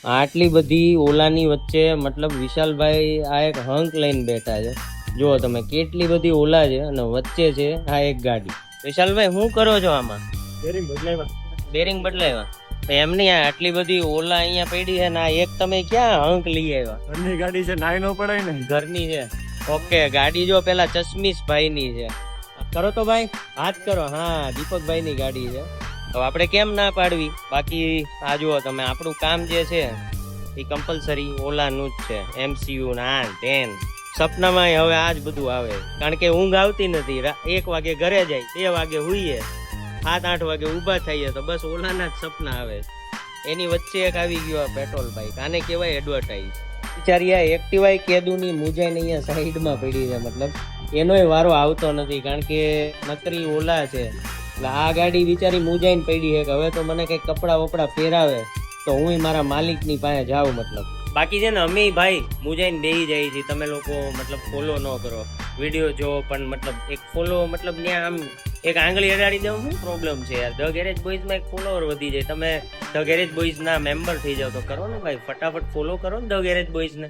આટલી બધી ઓલાની વચ્ચે મતલબ વિશાલભાઈ આ એક હંક લઈને બેઠા છે. જુઓ તમે કેટલી બધી ઓલા છે અને વચ્ચે છે આ એક ગાડી. વિશાલભાઈ શું કરો છો આમાં? બેરિંગ બદલાવ્યા. બેરિંગ બદલાવ્યા? તો એમ નહીં, આટલી બધી ઓલા અહીંયા પડી છે ને આ એક તમે ક્યાં હંક લઈ આવ્યા? ઘરની ગાડી છે, નાઈ નો પડાય ને. ઘરની છે. ઓકે, ગાડી જો પેલા ચશ્મીશ ભાઈની છે. કરો તો ભાઈ, હાથ કરો. હા, દીપકભાઈની ગાડી છે. તો આપણે કેમ ના પાડવી? બાકી આ જુઓ તમે, આપણું કામ જે છે એ કમ્પલસરી ઓલાનું જ છે. MCU ના 10 સપનામાં હવે આ જ બધું આવે, કારણ કે ઊંઘ આવતી નથી. 1 વાગે ઘરે જાય, 2 વાગે હુઈએ, 7-8 વાગે ઊભા થઈએ તો બસ ઓલાના જ સપના આવે. એની વચ્ચે એક આવી ગયો આ પેટ્રોલ બાઈક. આને કહેવાય એડવર્ટાઈઝ. બિચારી આ એક્ટિવા કેદુની મુજાઈને અહીંયા સાઈડમાં પડી છે. મતલબ એનોય વારો આવતો નથી, કારણ કે નકરી ઓલા છે. એટલે આ ગાડી બિચારી મુજાઈને પડી છે કે હવે તો મને કંઈક કપડાં વપડા ફેરાવે તો હું મારા માલિકની પાસે જાઉં. મતલબ બાકી છે ને અમે ભાઈ મુજાઈને બેહી જાય છે. તમે લોકો મતલબ ફોલો ન કરો, વિડીયો જો પણ મતલબ એક ફોલો, મતલબ ત્યાં આમ એક આંગળી અડાડી દઉં, શું પ્રોબ્લેમ છે યાર? ધ ગેરેજ બોયઝમાં એક ફોલોવર વધી જાય. તમે ધ ગેરેજ બોયઝના મેમ્બર થઈ જાવ તો કરો ને ભાઈ, ફટાફટ ફોલો કરો ને ધ ગેરેજ બોયઝને.